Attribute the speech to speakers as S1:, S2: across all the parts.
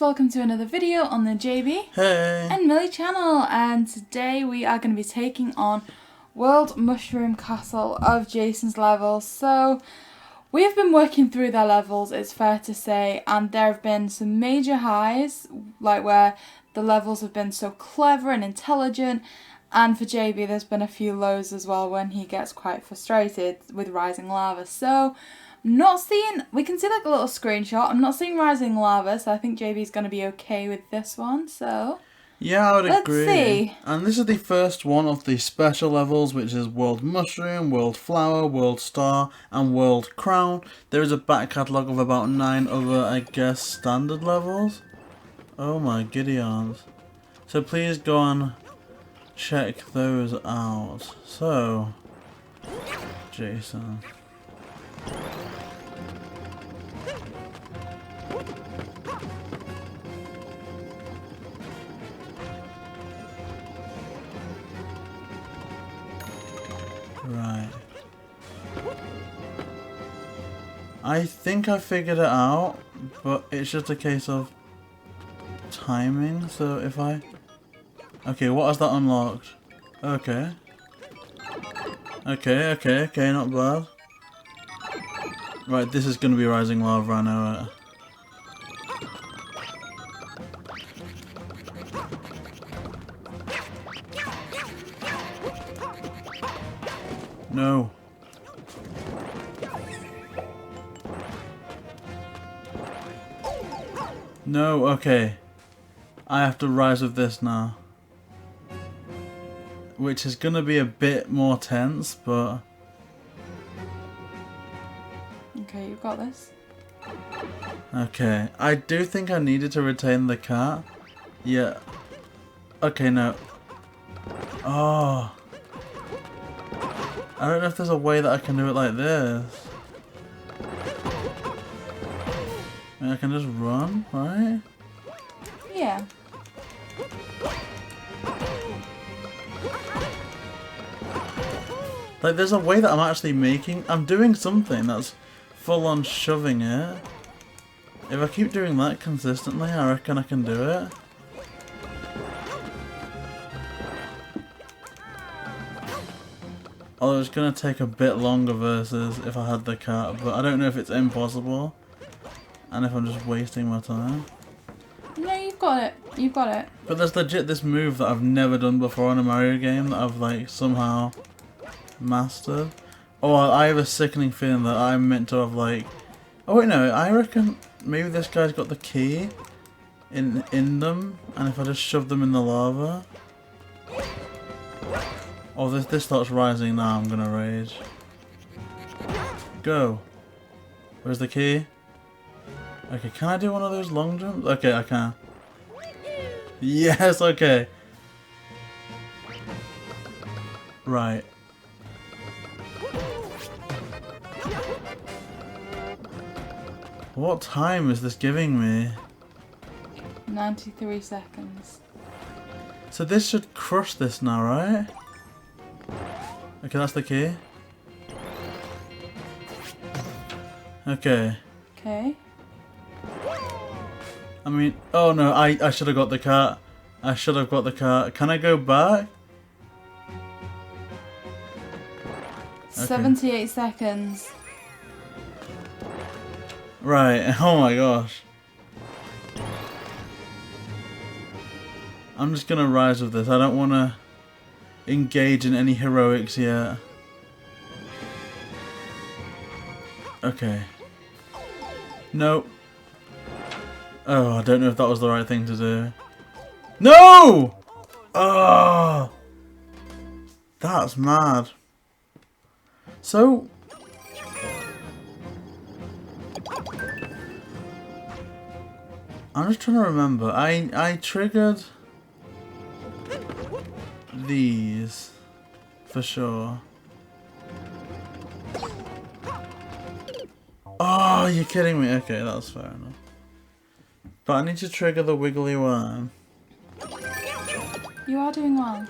S1: Welcome to another video on the JB and Millie channel, and today we are going to be taking on World Mushroom Castle of Jason's levels. So we have been working through their levels, it's fair to say, and there have been some major highs, like where the levels have been so clever and intelligent, and for JB there's been a few lows as well when he gets quite frustrated with rising lava. So not seeing, we can see like a little screenshot, I'm not seeing rising lava, so I think JB's going to be okay with this one, so
S2: yeah, I would agree.
S1: Let's see.
S2: And this is the first one of the special levels, which is World Mushroom, World Flower, World Star, and World Crown. There is a back catalogue of about 9 other, I guess, standard levels. Oh my giddy arms. So please go and check those out. So, Jason. Right. I think I figured it out, but it's just a case of timing. So if I... Okay, what has that unlocked? Okay. Okay, not bad. Right, this is going to be rising lava, I know it. No. No, okay. I have to rise with this now. Which is going to be a bit more tense, but...
S1: Okay, you've got this.
S2: Okay, I do think I needed to retain the cat. Yeah. Okay, no. Oh. I don't know if there's a way that I can do it like this. I mean, I can just run, right?
S1: Yeah.
S2: Like, there's a way that I'm actually making... I'm doing something that's full on shoving it. If I keep doing that consistently, I reckon I can do it. Although it's going to take a bit longer versus if I had the cat, but I don't know if it's impossible. And if I'm just wasting my time.
S1: No, you've got it. You've got it.
S2: But there's legit this move that I've never done before in a Mario game that I've like somehow mastered. Oh, I have a sickening feeling that I'm meant to have like... Oh wait, no, I reckon maybe this guy's got the key in them, and if I just shove them in the lava... Oh, this starts rising now, I'm gonna rage. Go. Where's the key? Okay, can I do one of those long jumps? Okay, I can. Yes, okay. Right. What time is this giving me?
S1: 93 seconds.
S2: So this should crush this now, right? Okay, that's the key. Okay.
S1: Okay.
S2: I mean, oh no, I should have got the cat. I should have got the cat. Can I go back? Okay.
S1: 78 seconds.
S2: Right, oh my gosh. I'm just gonna rise with this. I don't want to engage in any heroics yet. Okay. Nope. Oh, I don't know if that was the right thing to do. No! Oh! That's mad. So... I'm just trying to remember. I triggered these for sure. Oh, you're kidding me. Okay, that's fair enough. But I need to trigger the wiggly worm.
S1: You are doing well.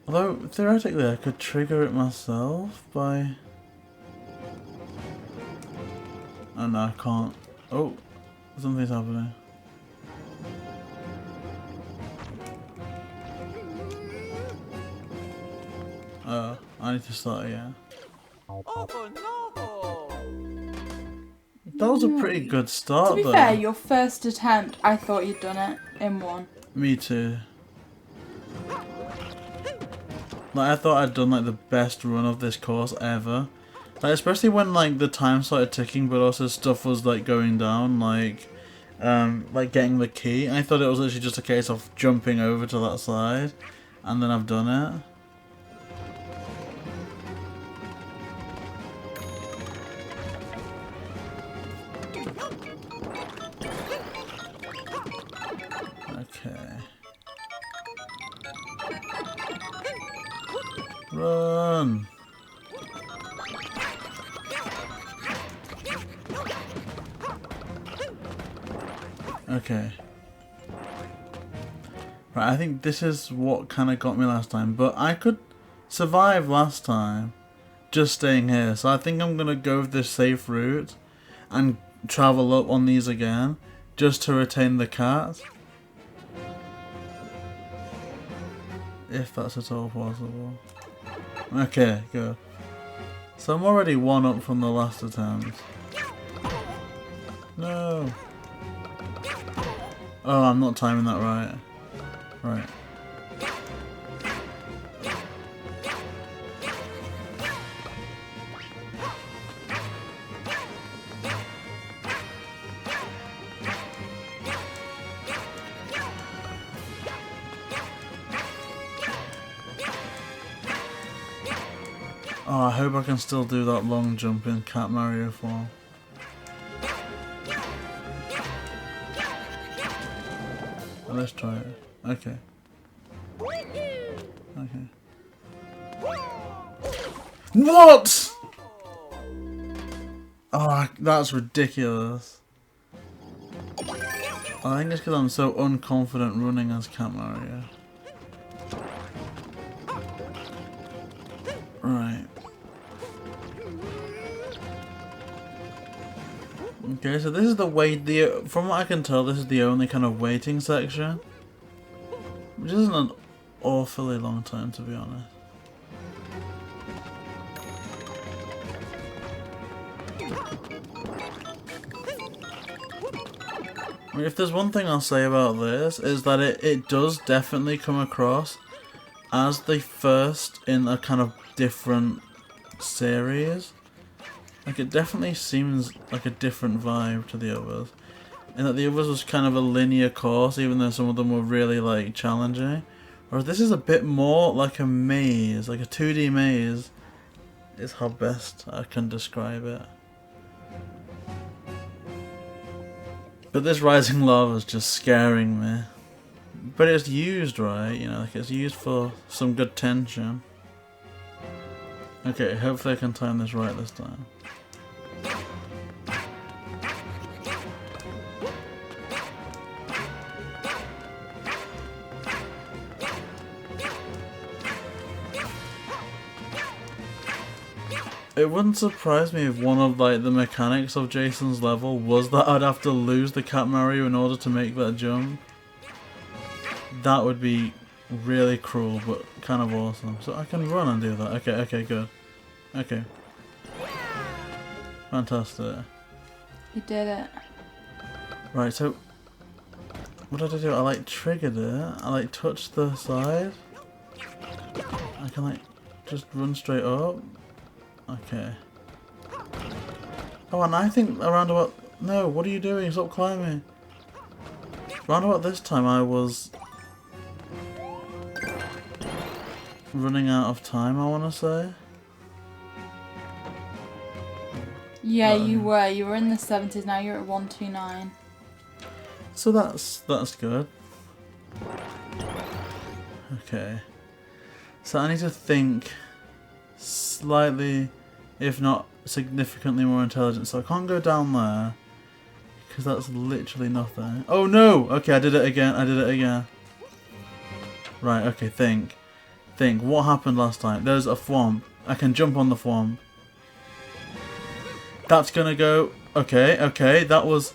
S2: Although, theoretically, I could trigger it myself by... Oh no, I can't. Oh, something's happening. Oh, I need to start again.
S3: Oh no!
S2: That was a pretty good start,
S1: To be
S2: though.
S1: fair, your first attempt, I thought you'd done it in one.
S2: Me too. Like, I thought I'd done like the best run of this course ever. Like, especially when like the time started ticking, but also stuff was like going down, like getting the key. I thought it was literally just a case of jumping over to that side, and then I've done it. Okay. Run! Okay. Right, I think this is what kind of got me last time, but I could survive last time just staying here, so I think I'm going to go with this safe route and travel up on these again just to retain the cat. If that's at all possible. Okay, good. So I'm already one up from the last attempt. No! Oh, I'm not timing that right. Right. Oh, I hope I can still do that long jump in Cat Mario form. Oh, let's try it. Okay. Okay. What? Oh, that's ridiculous. I think it's because I'm so unconfident running as Cat Mario. Right. Okay, so this is the from what I can tell, this is the only kind of waiting section. Which isn't an awfully long time, to be honest. I mean, if there's one thing I'll say about this, is that it does definitely come across as the first in a kind of different series. Like, it definitely seems like a different vibe to the others. And that the others was kind of a linear course, even though some of them were really, like, challenging. Whereas this is a bit more like a maze, like a 2D maze, is how best I can describe it. But this rising lava is just scaring me. But it's used right, you know, like it's used for some good tension. Okay, hopefully I can time this right this time. It wouldn't surprise me if one of like the mechanics of Jason's level was that I'd have to lose the Cat Mario in order to make that jump. That would be really cruel, but kind of awesome. So I can run and do that. Okay, okay, good. Okay. Fantastic.
S1: You did it.
S2: Right, so what did I do? I like triggered it. I like touched the side. I can like just run straight up. Okay. Oh, and I think around about... No, what are you doing? Stop climbing. Around about this time I was running out of time, I want to say.
S1: Yeah, you were. You were in the 70s, now you're at 129.
S2: So that's good. Okay. So I need to think slightly, if not significantly more intelligent. So I can't go down there, because that's literally nothing. Oh no! Okay, I did it again. I did it again. Right, okay, think. Think. What happened last time? There's a Thwomp. I can jump on the Thwomp. That's gonna go... Okay, okay, that was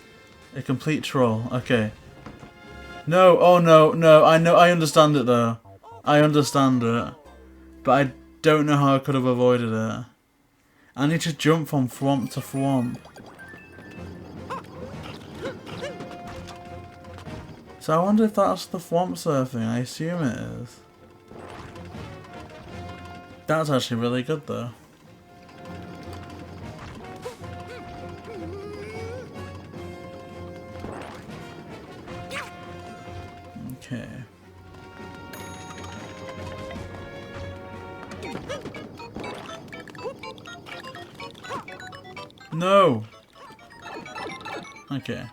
S2: a complete troll. Okay. No, oh no, no, I know, I understand it though. I understand it. But don't know how I could have avoided it. I need to jump from thwomp to thwomp. So I wonder if that's the thwomp surfing. I assume it is. That's actually really good though. Okay. No! Okay.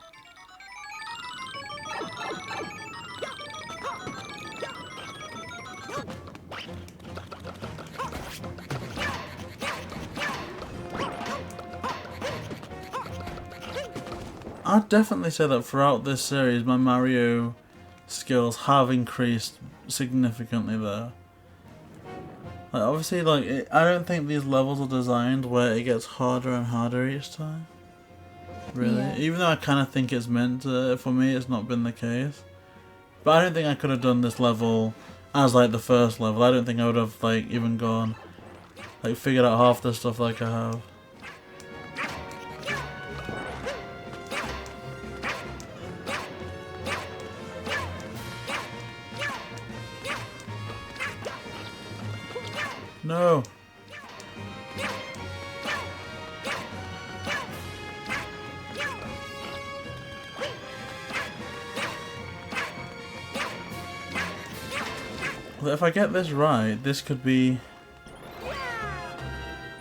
S2: I'd definitely say that throughout this series my Mario skills have increased significantly though. Like obviously I don't think these levels are designed where it gets harder and harder each time. Really. Yeah. Even though I kind of think it's meant to, for me it's not been the case. But I don't think I could have done this level as like the first level. I don't think I would have like even gone, like figured out half the stuff like I have. No. Well, if I get this right, this could be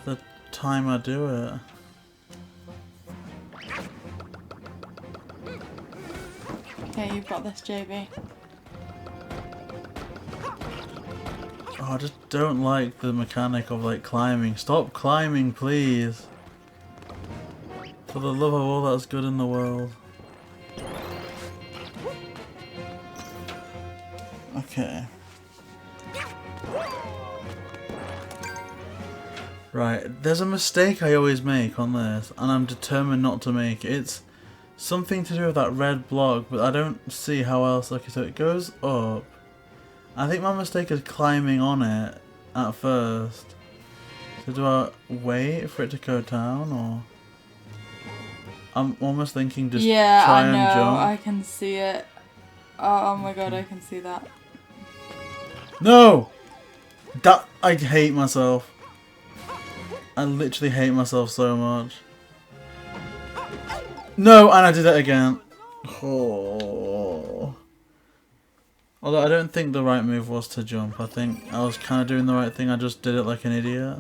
S2: the time I do it.
S1: Okay, you've got this, JB.
S2: Oh, I just don't like the mechanic of like climbing. Stop climbing, please. For the love of all that's good in the world. Okay. Right, there's a mistake I always make on this, and I'm determined not to make it. It's something to do with that red block, but I don't see how else. Okay, so it goes up. I think my mistake is climbing on it at first. So do I wait for it to go down, or I'm almost thinking just try and jump.
S1: Yeah, I know. I can see it. Oh my god, I can see that.
S2: No! That I hate myself. I literally hate myself so much. No, and I did it again. Oh. Although I don't think the right move was to jump. I think I was kind of doing the right thing. I just did it like an idiot.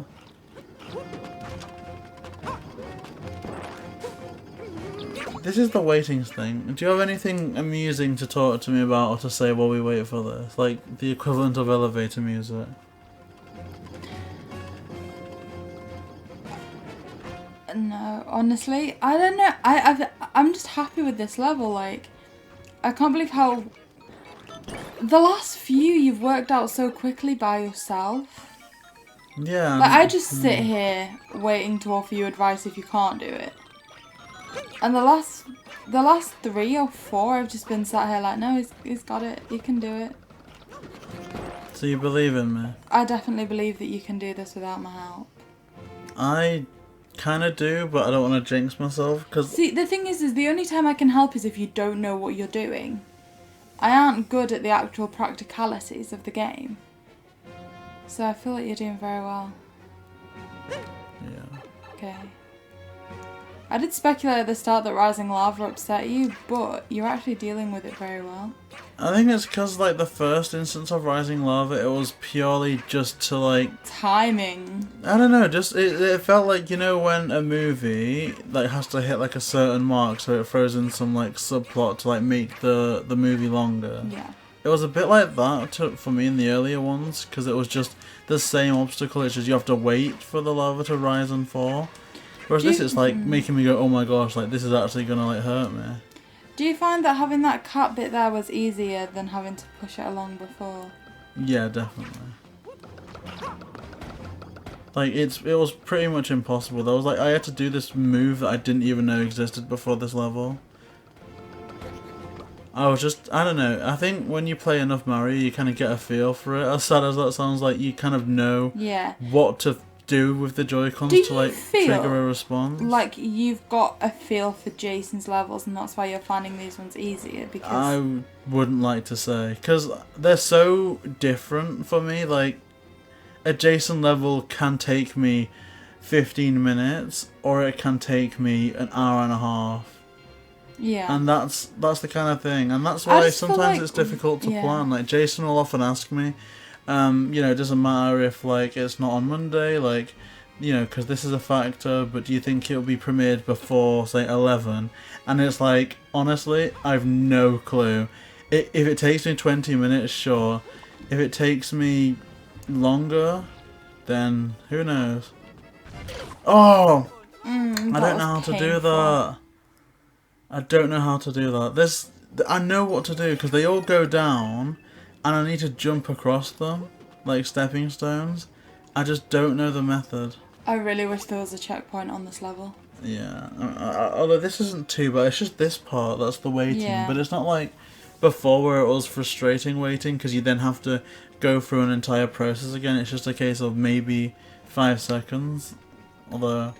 S2: This is the waiting thing. Do you have anything amusing to talk to me about or to say while we wait for this? Like the equivalent of elevator music.
S1: No, honestly, I don't know. I'm just happy with this level. Like, I can't believe how the last few you've worked out so quickly by yourself.
S2: Yeah.
S1: Like, I just sit here waiting to offer you advice if you can't do it. And the last 3 or 4, I've just been sat here like, no, he's got it. You can do it.
S2: So you believe in me?
S1: I definitely believe that you can do this without my help.
S2: I kind of do, but I don't want to jinx myself. Cause
S1: see, the thing is the only time I can help is if you don't know what you're doing. I aren't good at the actual practicalities of the game. So I feel like you're doing very well.
S2: Yeah.
S1: Okay. I did speculate at the start that rising lava upset you, but you're actually dealing with it very well.
S2: I think it's because, like, the first instance of rising lava, it was purely just to, like...
S1: timing.
S2: I don't know, just, it felt like, you know, when a movie, like, has to hit, like, a certain mark, so it throws in some, like, subplot to, like, make the movie longer.
S1: Yeah.
S2: It was a bit like that for me in the earlier ones, because it was just the same obstacle, it's just you have to wait for the lava to rise and fall. Whereas this is like making me go, oh my gosh, like this is actually gonna like hurt me.
S1: Do you find that having that cut bit there was easier than having to push it along before?
S2: Yeah, definitely. Like it was pretty much impossible. There was like I had to do this move that I didn't even know existed before this level. I don't know, I think when you play enough Mario, you kind of get a feel for it. As sad as that sounds, like, you kind of know what to do with the Joy-Cons to, like, trigger a response.
S1: Like you've got a feel for Jason's levels, and that's why you're finding these ones easier? Because
S2: I wouldn't like to say, because they're so different for me. Like, a Jason level can take me 15 minutes, or it can take me an hour and a half.
S1: Yeah.
S2: And that's the kind of thing, and that's why sometimes it's difficult to plan. Like, Jason will often ask me, you know, it doesn't matter if, like, it's not on Monday, like, you know, because this is a factor, but do you think it'll be premiered before, say, 11? And it's like, honestly, I've no clue. If it takes me 20 minutes, sure. If it takes me longer, then who knows? Oh! I don't know how to do that. I don't know how to do that. I know what to do, because they all go down, and I need to jump across them, like stepping stones. I just don't know the method.
S1: I really wish there was a checkpoint on this level.
S2: Yeah, although this isn't too bad, it's just this part that's the waiting.
S1: Yeah.
S2: But it's not like before where it was frustrating waiting, because you then have to go through an entire process again. It's just a case of maybe 5 seconds. Although,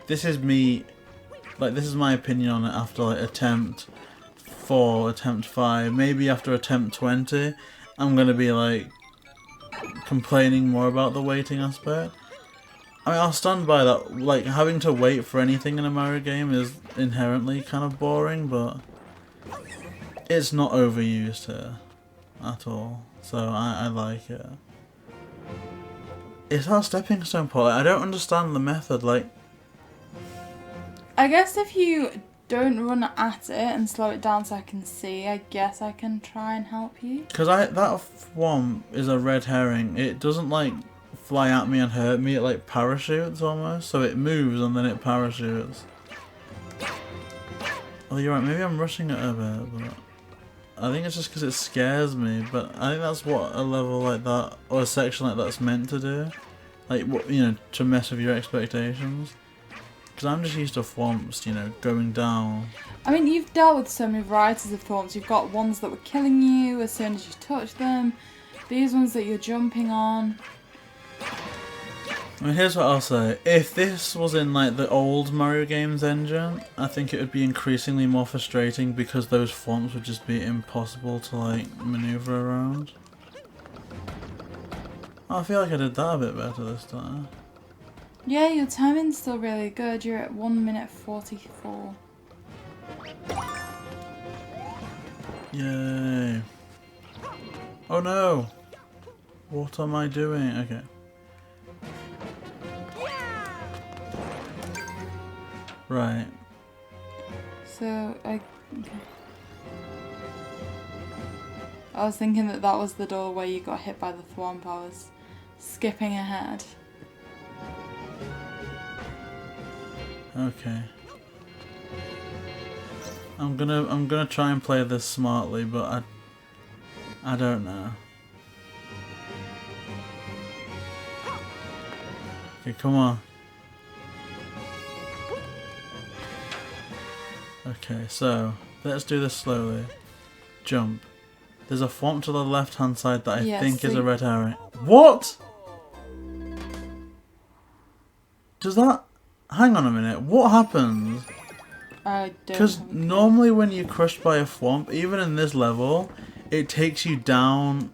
S2: this is me, like, this is my opinion on it after, like, attempt 4, attempt 5, maybe after attempt 20, I'm gonna be, like, complaining more about the waiting aspect. I mean, I'll stand by that. Like, having to wait for anything in a Mario game is inherently kind of boring, but it's not overused here at all, so I like it. It's our stepping stone part. I don't understand the method. Like,
S1: I guess if you don't run at it and slow it down so I can see, I guess I can try and help you.
S2: because that Thwomp is a red herring. It doesn't, like, fly at me and hurt me. It, like, parachutes almost. So it moves and then it parachutes. Oh, you're right. Maybe I'm rushing it a bit, but I think it's just because it scares me. But I think that's what a level like that, or a section like that's meant to do. Like, what, you know, to mess with your expectations. Because I'm just used to Thwomps, you know, going down.
S1: I mean, you've dealt with so many varieties of Thwomps. You've got ones that were killing you as soon as you touch them. These ones that you're jumping on.
S2: I mean, here's what I'll say. If this was in, like, the old Mario games engine, I think it would be increasingly more frustrating because those Thwomps would just be impossible to, like, maneuver around. Oh, I feel like I did that a bit better this time.
S1: Yeah, your timing's still really good. You're at 1 minute 44.
S2: Yay. Oh no! What am I doing? Okay. Right.
S1: So, okay. I was thinking that was the door where you got hit by the Thwomp. I was skipping ahead.
S2: Okay. I'm gonna try and play this smartly, but I don't know. Okay, come on. Okay, so let's do this slowly. Jump. There's a Thwomp to the left hand side that I think is a red herring. What? Does that... Hang on a minute, what happens?
S1: I don't.
S2: Because normally when you're crushed by a Thwomp, even in this level, it takes you down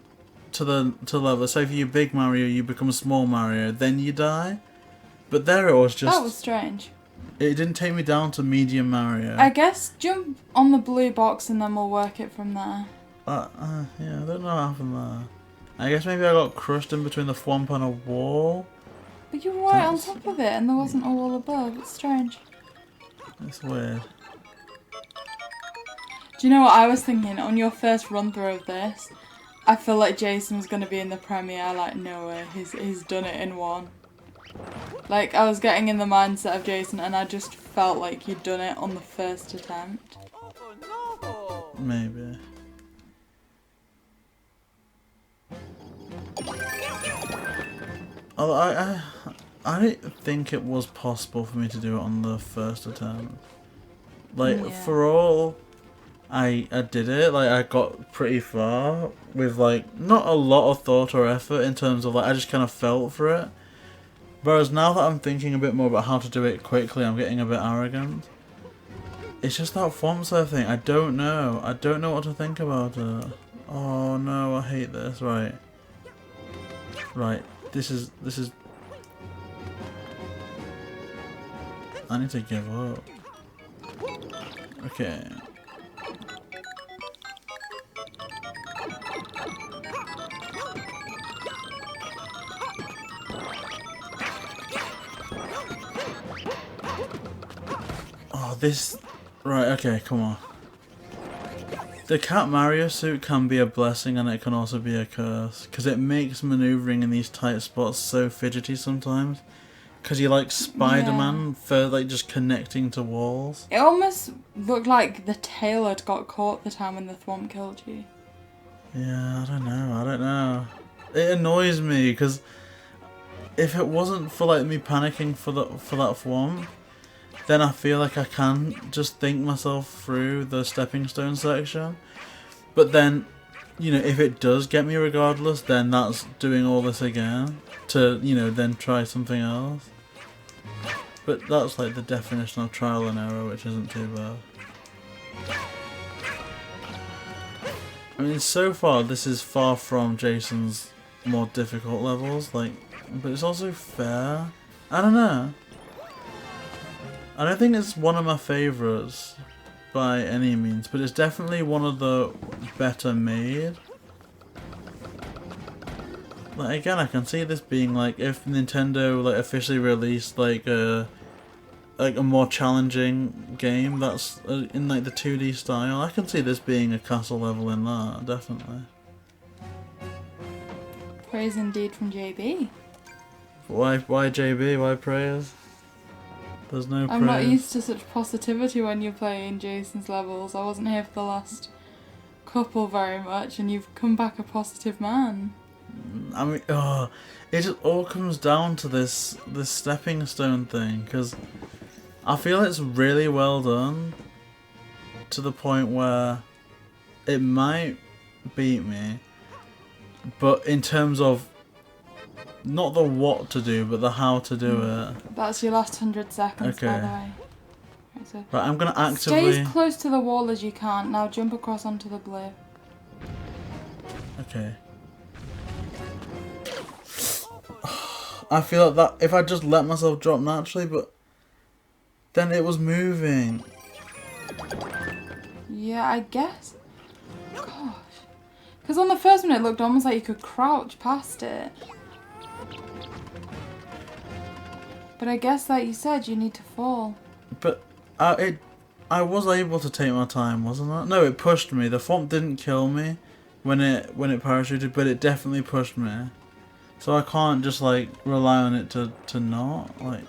S2: to level. So if you're Big Mario, you become Small Mario, then you die. But there it was just...
S1: That was strange.
S2: It didn't take me down to Medium Mario.
S1: I guess jump on the blue box and then we'll work it from there.
S2: Yeah, I don't know what happened there. I guess maybe I got crushed in between the Thwomp and a wall.
S1: But you were right on top of it and there wasn't a wall above. It's strange.
S2: It's weird.
S1: Do you know what I was thinking? On your first run through of this, I feel like Jason was going to be in the premiere. Like, no way. He's done it in one. Like, I was getting in the mindset of Jason and I just felt like he'd done it on the first attempt.
S3: Oh no!
S2: Maybe. Although I didn't think it was possible for me to do it on the first attempt. Like,
S1: Yeah.
S2: for all I did it. Like, I got pretty far with, like, not a lot of thought or effort in terms of, like, I just kind of felt for it. Whereas now that I'm thinking a bit more about how to do it quickly, I'm getting a bit arrogant. It's just that Thwomps thing. I don't know. I don't know what to think about it. Oh no, I hate this. Right. Right. This is... I need to give up. Okay. Oh, this... Right, okay, come on. The Cat Mario suit can be a blessing and it can also be a curse. Because it makes maneuvering in these tight spots so fidgety sometimes. Because you're like Spider-Man for like just connecting to walls.
S1: It almost looked like the tail had got caught the time when the Thwomp killed you.
S2: Yeah, I don't know. It annoys me because if it wasn't for like me panicking for that Thwomp, then I feel like I can just think myself through the stepping stone section. But then, you know, if it does get me regardless, then that's doing all this again to, you know, then try something else. But that's like the definition of trial and error, which isn't too bad. I mean, so far this is far from Jason's more difficult levels, like, but it's also fair. I don't know. I don't think it's one of my favourites by any means, but it's definitely one of the better made. Like, again, I can see this being like if Nintendo like officially released like a more challenging game that's in like the 2D style. I can see this being a castle level in that, definitely.
S1: Praise indeed from JB.
S2: Why JB? Why praise? There's no praise.
S1: I'm not used to such positivity when you're playing Jason's levels. I wasn't here for the last couple very much, and you've come back a positive man.
S2: I mean, it just all comes down to this stepping stone thing, because I feel it's really well done to the point where it might beat me, but in terms of not the what to do, but the how to do it.
S1: That's your last 100 seconds,
S2: Okay.
S1: by the way. Right, so
S2: Right, I'm gonna actively...
S1: stay as close to the wall as you can. Now jump across onto the blue.
S2: Okay. I feel like that if I just let myself drop naturally, but then it was moving.
S1: Yeah, I guess. Gosh. Because on the first one it looked almost like you could crouch past it. But I guess, like you said, you need to fall.
S2: But I was able to take my time, wasn't I? No, it pushed me. The Thwomp didn't kill me when it parachuted, but it definitely pushed me. So I can't just like rely on it to not like.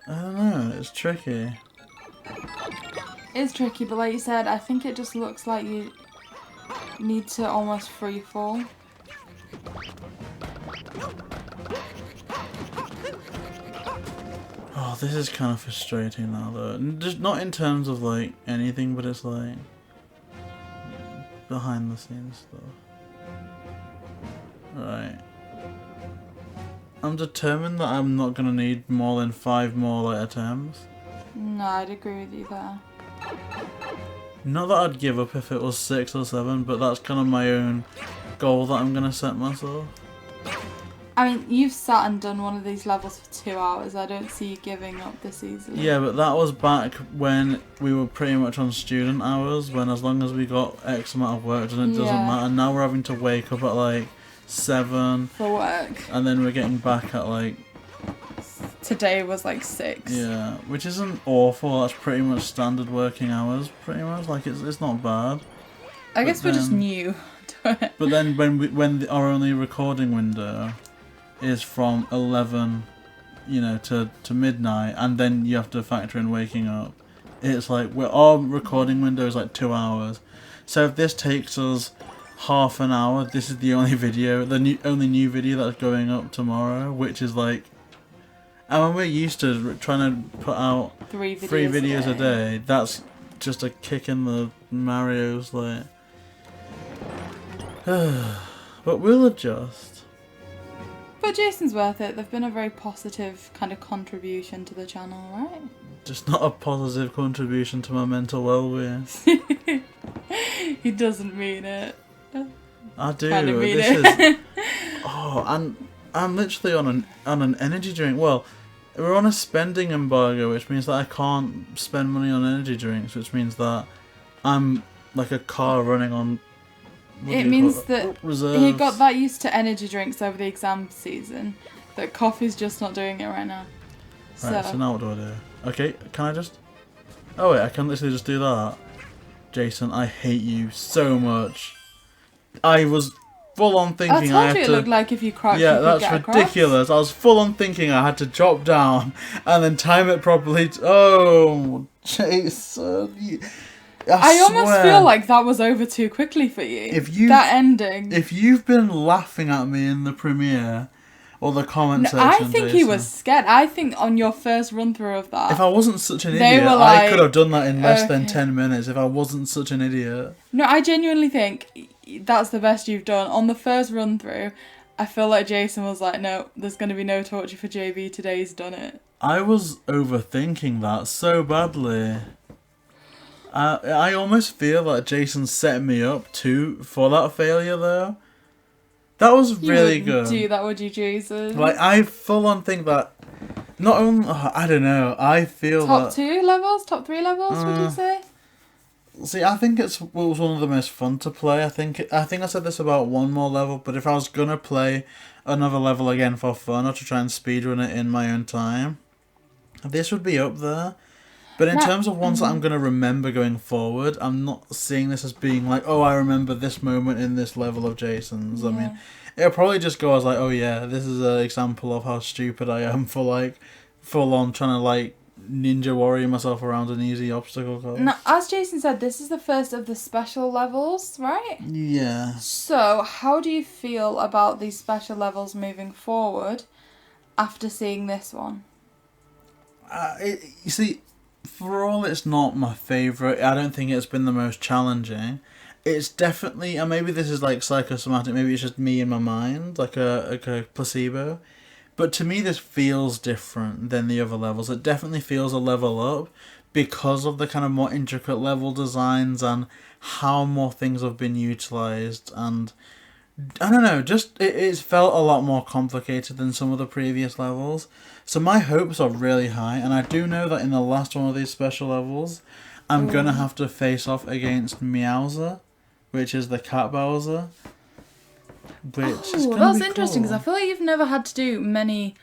S2: I don't know. It's tricky.
S1: It's tricky, but like you said, I think it just looks like you need to almost free fall.
S2: Oh, this is kind of frustrating now, though. Just not in terms of like anything, but it's like behind the scenes stuff. Right. I'm determined that I'm not gonna need more than 5 more like attempts.
S1: No, I'd agree with you there.
S2: Not that I'd give up if it was 6 or 7, but that's kind of my own goal that I'm gonna set myself.
S1: I mean, you've sat and done one of these levels for 2 hours. I don't see you giving up this easily.
S2: Yeah, but that was back when we were pretty much on student hours, when as long as we got X amount of work done, it doesn't matter. Now we're having to wake up at like 7.
S1: For work.
S2: And then we're getting back at like...
S1: Today was like 6.
S2: Yeah, which isn't awful. That's pretty much standard working hours, pretty much. Like, it's not bad.
S1: I guess we're just new to it.
S2: But then when our only recording window is from 11, you know, to midnight, and then you have to factor in waking up, it's like our recording window is like 2 hours. So if this takes us half an hour, this is the only video, only new video that's going up tomorrow, which is like, And when we're used to trying to put out
S1: 3
S2: videos a day, that's just a kick in the Mario's like. But we'll adjust.
S1: But Jason's worth it. They've been a very positive kind of contribution to the channel, right?
S2: Just not a positive contribution to my mental well-being.
S1: He doesn't mean it.
S2: I do.
S1: Kind of mean
S2: This
S1: it.
S2: is. Oh, and I'm literally on an energy drink. Well, we're on a spending embargo, which means that I can't spend money on energy drinks, which means that I'm like a car running on.
S1: It means that
S2: reserves.
S1: he got that used to energy drinks over the exam season that coffee's just not doing it right now.
S2: Right, so now what do I do? Okay, can I just... Oh wait, I can literally just do that. Jason, I hate you so much. I was full on thinking
S1: I
S2: had
S1: told you
S2: to...
S1: it looked like if you crouched
S2: Yeah,
S1: you could
S2: that's
S1: get
S2: ridiculous.
S1: across.
S2: I was full on thinking I had to drop down and then time it properly. Oh, Jason.
S1: I almost feel like that was over too quickly for you. That ending.
S2: If you've been laughing at me in the premiere or the comment section,
S1: I think he
S2: Jason,
S1: was scared. I think on your first run through of that.
S2: If I wasn't such an
S1: They
S2: idiot,
S1: were
S2: I
S1: like,
S2: could have done that in less than
S1: okay.
S2: 10 minutes if I wasn't such an idiot.
S1: No, I genuinely think that's the best you've done. On the first run through, I feel like Jason was like, no, there's going to be no torture for JB today, he's done it.
S2: I was overthinking that so badly. I almost feel like Jason set me up too for that failure though. That was really good.
S1: You wouldn't do that, would you, Jason?
S2: Like, I full on think that, not only, I don't know, I feel
S1: Top
S2: that...
S1: 2 levels? Top 3 levels, would you say?
S2: See, I think it was one of the most fun to play. I think I said this about one more level, but if I was gonna play another level again for fun or to try and speedrun it in my own time, this would be up there. But in terms of ones that I'm going to remember going forward, I'm not seeing this as being like, oh, I remember this moment in this level of Jason's.
S1: Yeah.
S2: I mean, it'll probably just go as like, oh yeah, this is an example of how stupid I am for like, full on trying to like ninja warrior myself around an easy obstacle course.
S1: Now, as Jason said, this is the first of the special levels, right?
S2: Yeah.
S1: So, how do you feel about these special levels moving forward after seeing this one?
S2: You see... For all it's not my favourite, I don't think it's been the most challenging. It's definitely, and maybe this is like psychosomatic, maybe it's just me in my mind, like a placebo. But to me this feels different than the other levels. It definitely feels a level up because of the kind of more intricate level designs and how more things have been utilised. And I don't know, just it's felt a lot more complicated than some of the previous levels. So my hopes are really high, and I do know that in the last one of these special levels, I'm going to have to face off against Meowser, which is the cat Bowser. Which is
S1: that's interesting, because I feel like you've never had to do many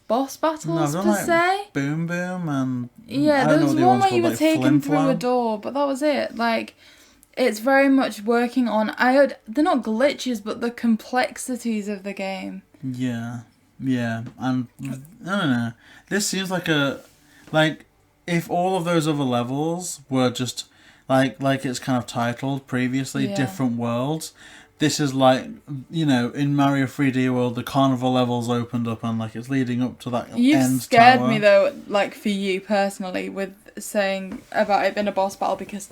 S1: boss battles, per se.
S2: Boom Boom and...
S1: Yeah, there was one where you were taken through a
S2: Flim-Flam.
S1: door, but that was it. Like, it's very much working on... they're not glitches, but the complexities of the game.
S2: Yeah. Yeah, and I don't know. This seems like if all of those other levels were just like it's kind of titled previously, different worlds. This is like, you know, in Mario 3D World, the carnival levels opened up and like it's leading up to that
S1: You've
S2: end
S1: scared
S2: tower.
S1: me though, like for you personally, with saying about it being a boss battle, because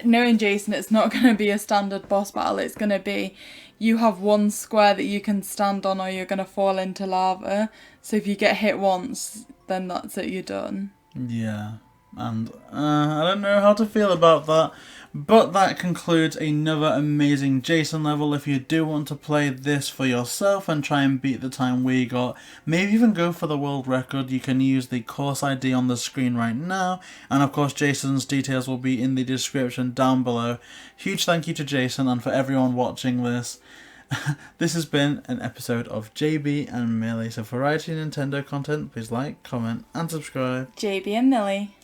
S1: knowing Jason, it's not going to be a standard boss battle. It's going to be, you have one square that you can stand on or you're going to fall into lava. So if you get hit once, then that's it, you're done.
S2: Yeah, and I don't know how to feel about that. But that concludes another amazing Jason level. If you do want to play this for yourself and try and beat the time we got, maybe even go for the world record, you can use the course ID on the screen right now. And of course Jason's details will be in the description down below. Huge thank you to Jason and for everyone watching this. This has been an episode of JB and Millie. So for writing Nintendo content, please like, comment and subscribe.
S1: JB and Millie.